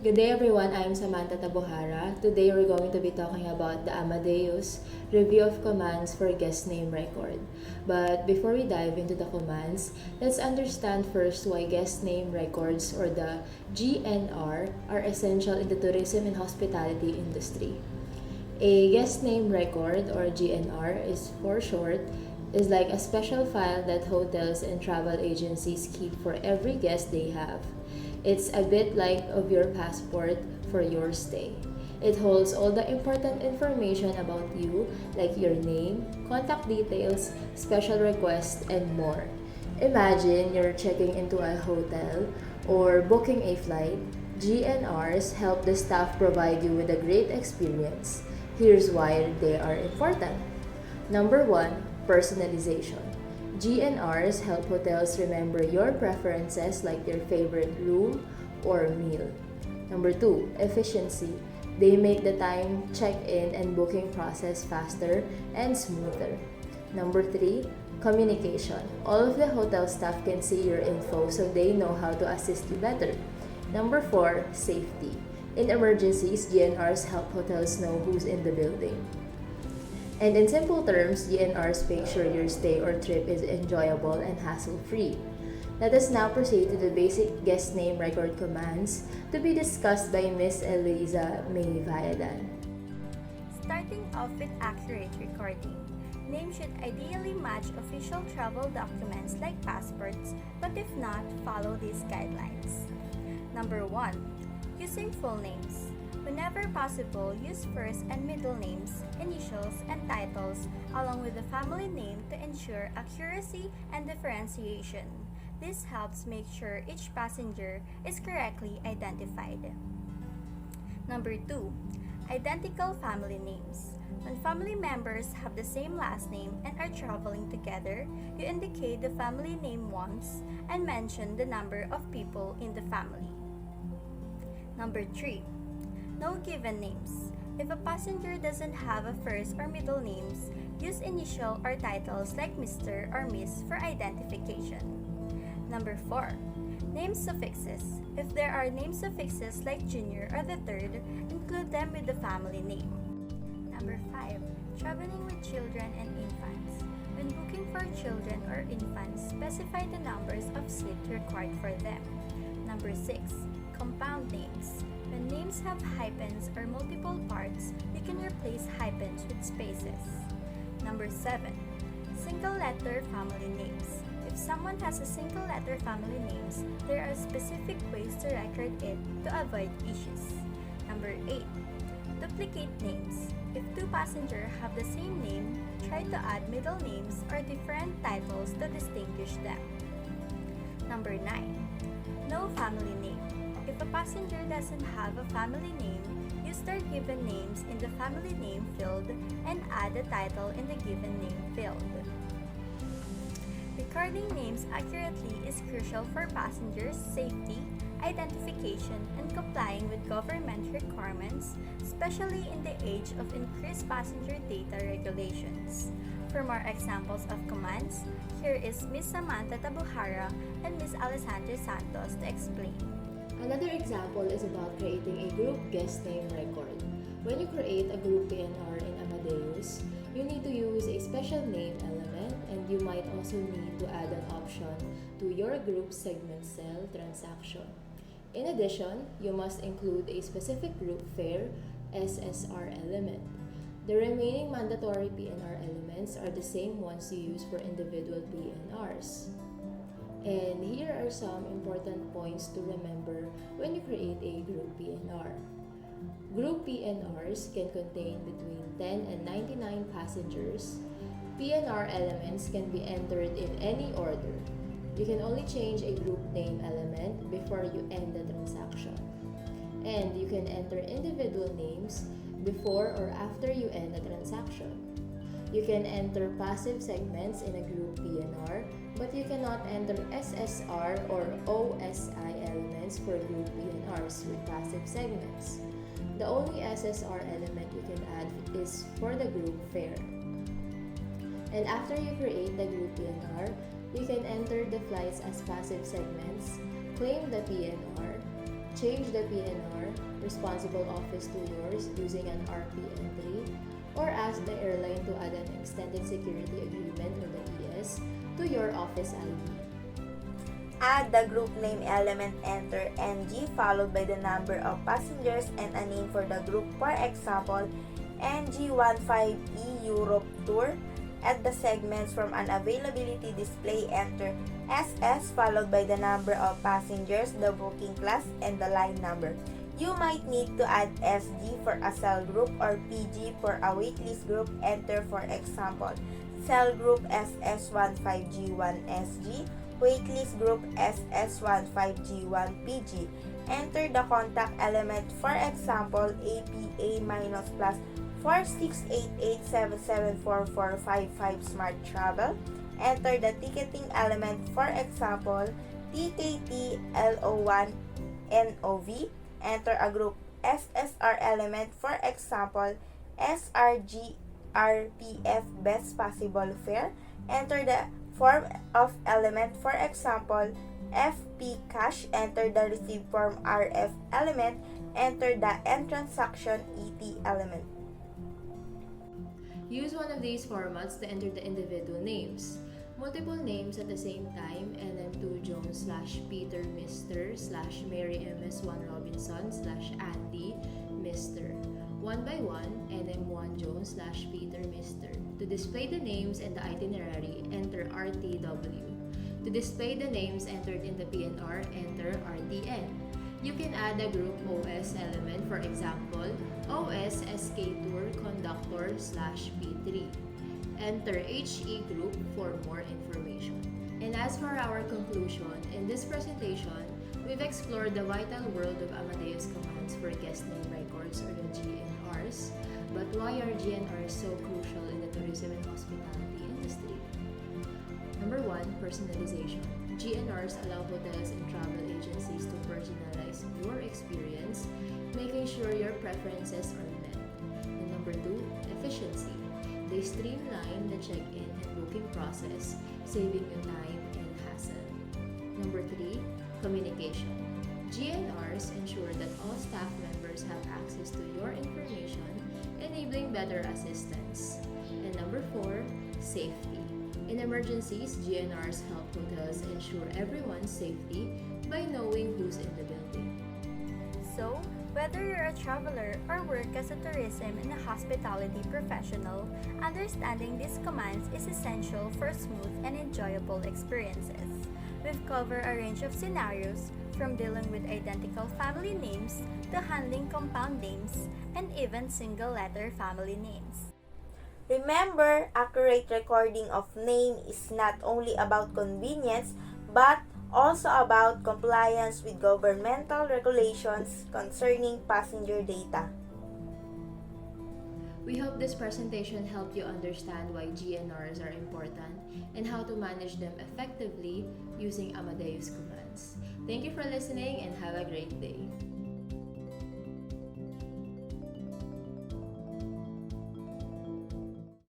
Good day everyone, I'm Samantha Tabujara. Today we're going to be talking about the Amadeus review of commands for guest name record. But before we dive into the commands, let's understand first why guest name records or the GNR are essential in the tourism and hospitality industry. A guest name record or GNR is for short is like a special file that hotels and travel agencies keep for every guest they have. It's a bit like of your passport for your stay. It holds all the important information about you like your name, contact details, special requests, and more. Imagine you're checking into a hotel or booking a flight. GNRs help the staff provide you with a great experience. Here's why they are important. Number 1, personalization. GNRs help hotels remember your preferences like your favorite room or meal. Number 2, efficiency. They make the time check-in and booking process faster and smoother. Number 3, communication. All of the hotel staff can see your info so they know how to assist you better. Number 4, safety. In emergencies, GNRs help hotels know who's in the building. And in simple terms, GNRs make sure your stay or trip is enjoyable and hassle-free. Let us now proceed to the basic guest name record commands to be discussed by Miss Eliza Mae Viadan. Starting off with accurate recording. Names should ideally match official travel documents like passports, but if not, follow these guidelines. Number 1. Using full names. Whenever possible, use first and middle names, initials, and titles along with the family name to ensure accuracy and differentiation. This helps make sure each passenger is correctly identified. Number 2. Identical family names. When family members have the same last name and are traveling together, you indicate the family name once and mention the number of people in the family. Number 3. No given names. If a passenger doesn't have a first or middle names, use initial or titles like Mr. or Miss for identification. Number 4. Name suffixes. If there are name suffixes like junior or the third, include them with the family name. Number 5. Traveling with children and infants. When booking for children or infants, specify the numbers of seats required for them. Number 6. Compound names. When names have hyphens or multiple parts, you can replace hyphens with spaces. Number 7. Single letter family names. If someone has a single letter family names, there are specific ways to record it to avoid issues. Number 8. Duplicate names. If two passengers have the same name, try to add middle names or different titles to distinguish them. Number 9. No family name. If a passenger doesn't have a family name, use their given names in the family name field and add the title in the given name field. Recording names accurately is crucial for passengers' safety, identification, and complying with government requirements, especially in the age of increased passenger data regulations. For more examples of commands, here is Ms. Samantha Tabujara and Ms. Allesandra Santos to explain. Another example is about creating a group guest name record. When you create a group PNR in Amadeus, you need to use a special name element and you might also need to add an option to your group segment cell transaction. In addition, you must include a specific group fare SSR element. The remaining mandatory PNR elements are the same ones you use for individual PNRs. And here are some important points to remember when you create a group PNR. Group PNRs can contain between 10 and 99 passengers. PNR elements can be entered in any order. You can only change a group name element before you end the transaction. And you can enter individual names before or after you end the transaction. You can enter passive segments in a group PNR, but you cannot enter SSR or OSI elements for group PNRs with passive segments. The only SSR element you can add is for the group fare. And after you create the group PNR, you can enter the flights as passive segments, claim the PNR, change the PNR responsible office to yours using an RP entry, or ask the airline to add an extended security agreement or the ES to your office ID. Add the group name element, enter NG followed by the number of passengers and a name for the group, for example, NG15E Europe Tour. At the segments from an availability display, enter SS followed by the number of passengers, the booking class, and the line number. You might need to add SG for a cell group or PG for a waitlist group. Enter, for example, cell group SS15G1SG, waitlist group SS15G1PG. Enter the contact element, for example, APA- 4688774455 Smart Travel. Enter the ticketing element, for example, TKTLO1NOV. Enter a group SSR element, for example, SRGRPF Best Possible Fare. Enter the form of element, for example, FP Cash. Enter the receive form RF element. Enter the end transaction ET element. Use one of these formats to enter the individual names. Multiple names at the same time: NM2 Jones /Peter Mr. /Mary MS1 Robinson /Andy Mr. One by one, NM1 Jones /Peter Mr. To display the names and the itinerary, enter RTW. To display the names entered in the PNR, enter RTN. You can add a group OS element, for example, OS SK Tour Conductor /P3. Enter HE group for more information. And as for our conclusion, in this presentation, we've explored the vital world of Amadeus commands for guest name records, or the GNRs. But why are GNRs so crucial in the tourism and hospitality industry? Number 1, personalization. GNRs allow hotels and travel agencies to personalize your experience, making sure your preferences are met. And number 2, efficiency. They streamline the check-in and booking process, saving you time and hassle. Number 3, communication. GNRs ensure that all staff members have access to your information, enabling better assistance. And number 4, safety. In emergencies, GNRs help hotels ensure everyone's safety by knowing who's in the building. So, whether you're a traveler or work as a tourism and a hospitality professional, understanding these commands is essential for smooth and enjoyable experiences. We've covered a range of scenarios, from dealing with identical family names to handling compound names and even single-letter family names. Remember, accurate recording of name is not only about convenience, but also about compliance with governmental regulations concerning passenger data. We hope this presentation helped you understand why GNRs are important and how to manage them effectively using Amadeus commands. Thank you for listening and have a great day.